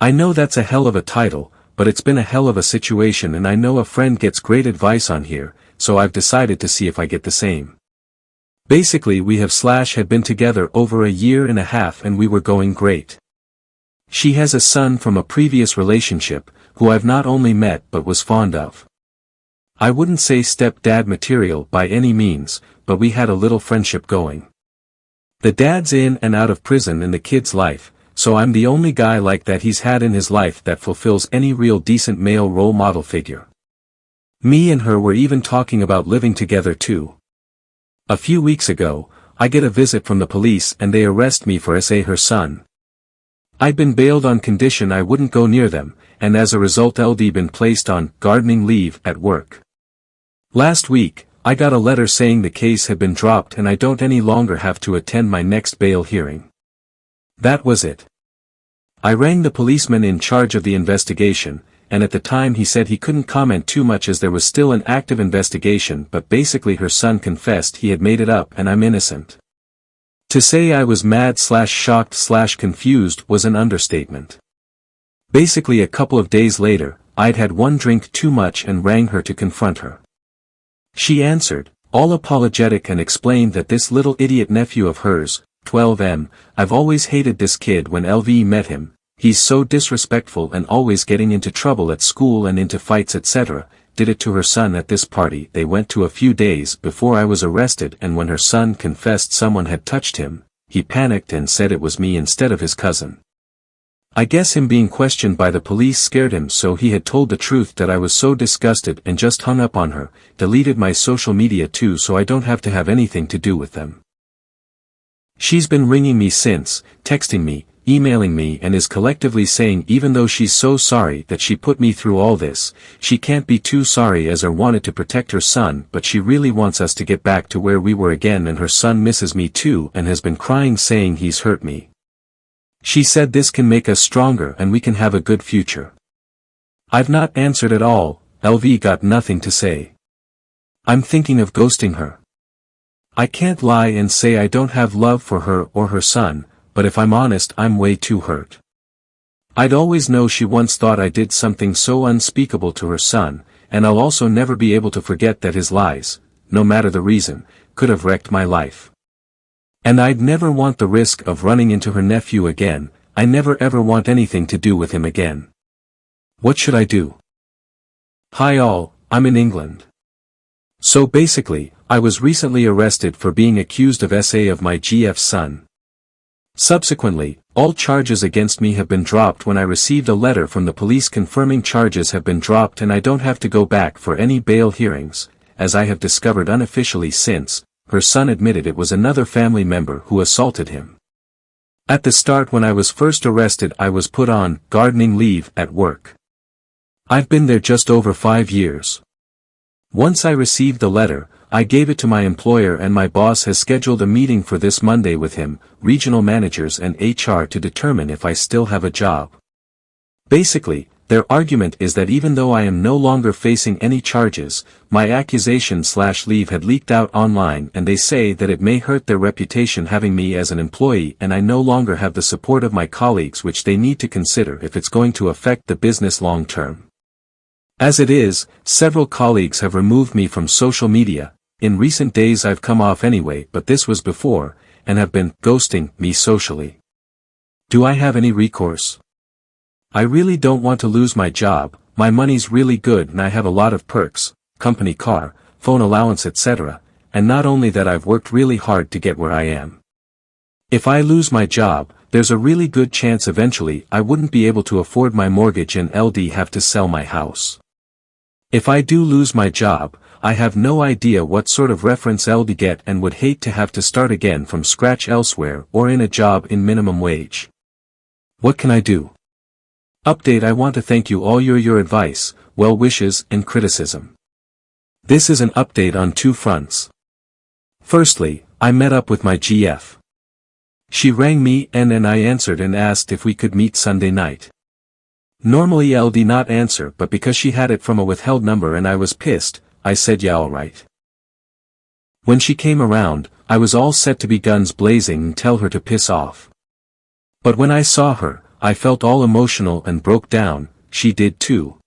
I know that's a hell of a title, but it's been a hell of a situation and I know a friend gets great advice on here, so I've decided to see if I get the same. Basically we had been together over a year and a half and we were going great. She has a son from a previous relationship, who I've not only met but was fond of. I wouldn't say step-dad material by any means, but we had a little friendship going. The dad's in and out of prison in the kid's life, so I'm the only guy like that he's had in his life that fulfills any real decent male role model figure. Me and her were even talking about living together too. A few weeks ago, I get a visit from the police and they arrest me for her son. I'd been bailed on condition I wouldn't go near them, and as a result LD been placed on gardening leave at work. Last week, I got a letter saying the case had been dropped and I don't any longer have to attend my next bail hearing. That was it. I rang the policeman in charge of the investigation, and at the time he said he couldn't comment too much as there was still an active investigation, but basically her son confessed he had made it up and I'm innocent. To say I was mad/shocked/confused was an understatement. Basically a couple of days later, I'd had one drink too much and rang her to confront her. She answered, all apologetic, and explained that this little idiot nephew of hers, 12M, I've always hated this kid when LV met him, he's so disrespectful and always getting into trouble at school and into fights etc., did it to her son at this party they went to a few days before I was arrested, and when her son confessed someone had touched him, he panicked and said it was me instead of his cousin. I guess him being questioned by the police scared him, so he had told the truth that I was so disgusted and just hung up on her, deleted my social media too so I don't have to have anything to do with them. She's been ringing me since, texting me, emailing me, and is collectively saying even though she's so sorry that she put me through all this, she can't be too sorry as her wanted to protect her son, but she really wants us to get back to where we were again, and her son misses me too and has been crying saying he's hurt me. She said this can make us stronger and we can have a good future. I've not answered at all, LV got nothing to say. I'm thinking of ghosting her. I can't lie and say I don't have love for her or her son, but if I'm honest I'm way too hurt. I'd always know she once thought I did something so unspeakable to her son, and I'll also never be able to forget that his lies, no matter the reason, could have wrecked my life. And I'd never want the risk of running into her nephew again, I never ever want anything to do with him again. What should I do? Hi all, I'm in England. So basically, I was recently arrested for being accused of SA of my GF's son. Subsequently, all charges against me have been dropped when I received a letter from the police confirming charges have been dropped and I don't have to go back for any bail hearings, as I have discovered unofficially since, her son admitted it was another family member who assaulted him. At the start when I was first arrested I was put on gardening leave at work. I've been there just over 5 years. Once I received the letter, I gave it to my employer and my boss has scheduled a meeting for this Monday with him, regional managers and HR to determine if I still have a job. Basically, their argument is that even though I am no longer facing any charges, my accusation/leave had leaked out online and they say that it may hurt their reputation having me as an employee and I no longer have the support of my colleagues, which they need to consider if it's going to affect the business long term. As it is, several colleagues have removed me from social media. In recent days I've come off anyway, but this was before, and have been ghosting me socially. Do I have any recourse? I really don't want to lose my job, my money's really good and I have a lot of perks, company car, phone allowance etc., and not only that I've worked really hard to get where I am. If I lose my job, there's a really good chance eventually I wouldn't be able to afford my mortgage and LD have to sell my house. If I do lose my job, I have no idea what sort of reference LD get and would hate to have to start again from scratch elsewhere or in a job in minimum wage. What can I do? Update: I want to thank you all your advice, well wishes, and criticism. This is an update on 2 fronts. Firstly, I met up with my GF. She rang me and I answered and asked if we could meet Sunday night. Normally LD not answer, but because she had it from a withheld number and I was pissed, I said yeah alright. When she came around, I was all set to be guns blazing and tell her to piss off. But when I saw her, I felt all emotional and broke down. She did too.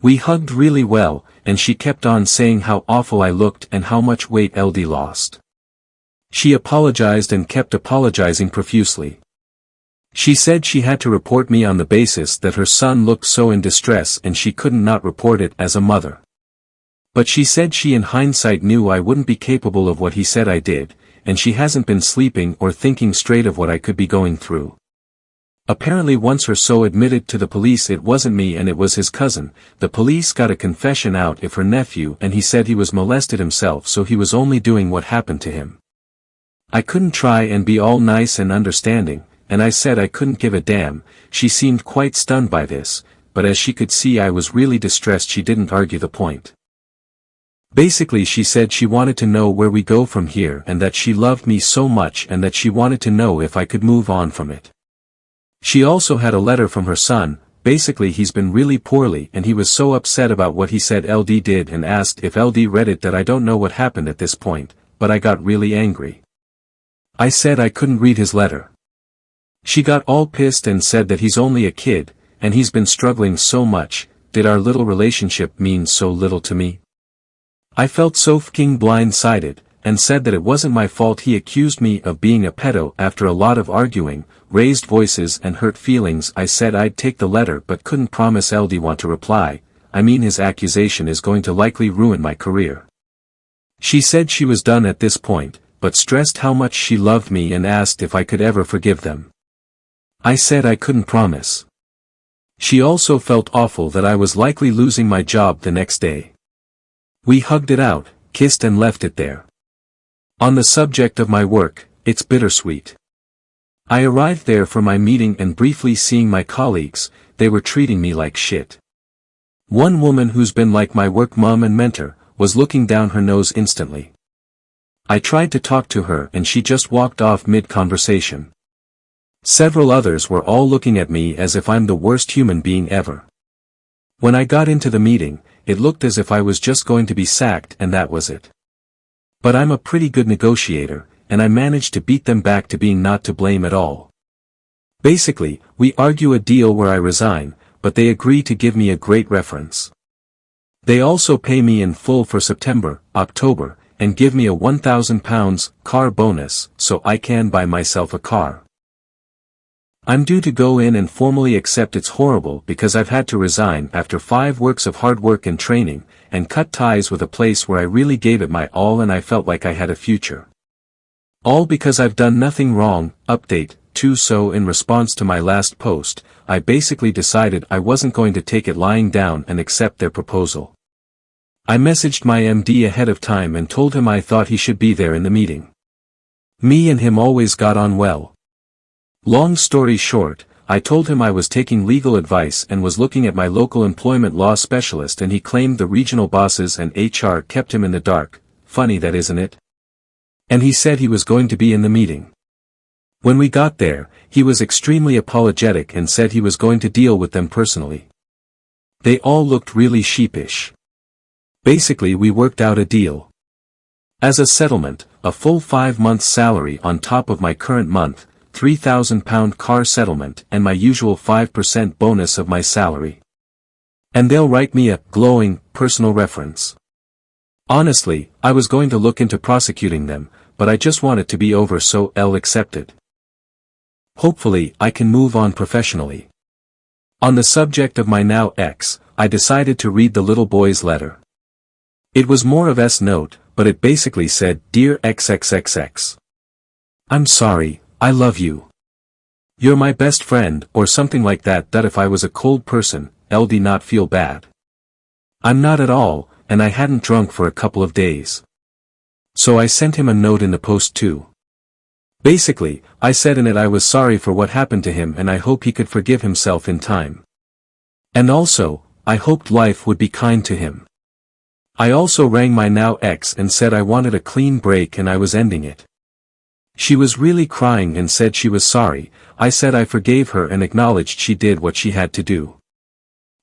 We hugged really well, and she kept on saying how awful I looked and how much weight LD lost. She apologized and kept apologizing profusely. She said she had to report me on the basis that her son looked so in distress and she couldn't not report it as a mother. But she said she in hindsight knew I wouldn't be capable of what he said I did, and she hasn't been sleeping or thinking straight of what I could be going through. Apparently once or so admitted to the police it wasn't me and it was his cousin. The police got a confession out of her nephew and he said he was molested himself, so he was only doing what happened to him. I couldn't try and be all nice and understanding, and I said I couldn't give a damn. She seemed quite stunned by this, but as she could see I was really distressed she didn't argue the point. Basically she said she wanted to know where we go from here and that she loved me so much and that she wanted to know if I could move on from it. She also had a letter from her son. Basically he's been really poorly and he was so upset about what he said LD did and asked if LD read it. That I don't know what happened at this point, but I got really angry. I said I couldn't read his letter. She got all pissed and said that he's only a kid, and he's been struggling so much. Did our little relationship mean so little to me? I felt so fucking blindsided, and said that it wasn't my fault. He accused me of being a pedo after a lot of arguing, raised voices and hurt feelings. I said I'd take the letter but couldn't promise LD want to reply. I mean his accusation is going to likely ruin my career. She said she was done at this point, but stressed how much she loved me and asked if I could ever forgive them. I said I couldn't promise. She also felt awful that I was likely losing my job the next day. We hugged it out, kissed and left it there. On the subject of my work, it's bittersweet. I arrived there for my meeting and briefly seeing my colleagues. They were treating me like shit. One woman who's been like my work mom and mentor, was looking down her nose instantly. I tried to talk to her and she just walked off mid-conversation. Several others were all looking at me as if I'm the worst human being ever. When I got into the meeting, it looked as if I was just going to be sacked and that was it. But I'm a pretty good negotiator, and I managed to beat them back to being not to blame at all. Basically, we argue a deal where I resign, but they agree to give me a great reference. They also pay me in full for September, October, and give me a £1,000 car bonus so I can buy myself a car. I'm due to go in and formally accept. It's horrible because I've had to resign after 5 weeks of hard work and training, and cut ties with a place where I really gave it my all and I felt like I had a future. All because I've done nothing wrong. Update 2. So in response to my last post, I basically decided I wasn't going to take it lying down and accept their proposal. I messaged my MD ahead of time and told him I thought he should be there in the meeting. Me and him always got on well. Long story short, I told him I was taking legal advice and was looking at my local employment law specialist, and he claimed the regional bosses and HR kept him in the dark. Funny that, isn't it? And he said he was going to be in the meeting. When we got there, he was extremely apologetic and said he was going to deal with them personally. They all looked really sheepish. Basically we worked out a deal. As a settlement, a full 5 months' salary on top of my current month, £3,000 car settlement and my usual 5% bonus of my salary. And they'll write me a glowing personal reference. Honestly, I was going to look into prosecuting them, but I just want it to be over, so I'll accept it. Hopefully I can move on professionally. On the subject of my now ex, I decided to read the little boy's letter. It was more of S note, but it basically said, "Dear XXXX. I'm sorry, I love you. You're my best friend," or something like that. That if I was a cold person, LD not feel bad. I'm not at all, and I hadn't drunk for a couple of days. So I sent him a note in the post too. Basically, I said in it I was sorry for what happened to him and I hope he could forgive himself in time. And also, I hoped life would be kind to him. I also rang my now ex and said I wanted a clean break and I was ending it. She was really crying and said she was sorry. I said I forgave her and acknowledged she did what she had to do.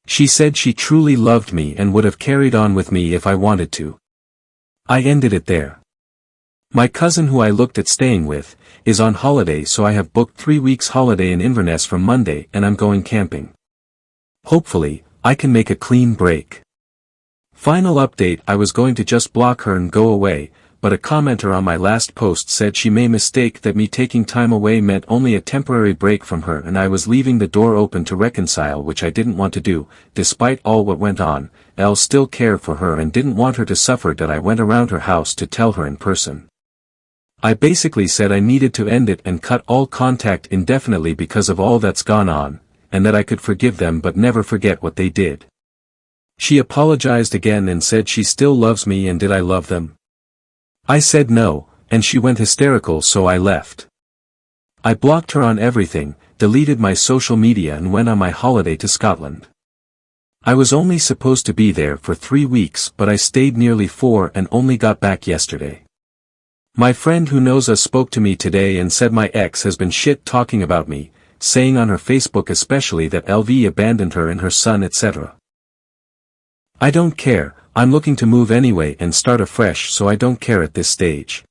She said she truly loved me and would have carried on with me if I wanted to. I ended it there. My cousin who I looked at staying with, is on holiday, so I have booked 3 weeks holiday in Inverness from Monday and I'm going camping. Hopefully, I can make a clean break. Final update: I was going to just block her and go away, but a commenter on my last post said she may mistake that me taking time away meant only a temporary break from her and I was leaving the door open to reconcile, which I didn't want to do. Despite all what went on, Elle still cared for her and didn't want her to suffer that I went around her house to tell her in person. I basically said I needed to end it and cut all contact indefinitely because of all that's gone on, and that I could forgive them but never forget what they did. She apologized again and said she still loves me, and did I love them? I said no, and she went hysterical, so I left. I blocked her on everything, deleted my social media and went on my holiday to Scotland. I was only supposed to be there for 3 weeks, but I stayed nearly 4 and only got back yesterday. My friend who knows us spoke to me today and said my ex has been shit talking about me, saying on her Facebook especially that LV abandoned her and her son, etc. I don't care, I'm looking to move anyway and start afresh, so I don't care at this stage.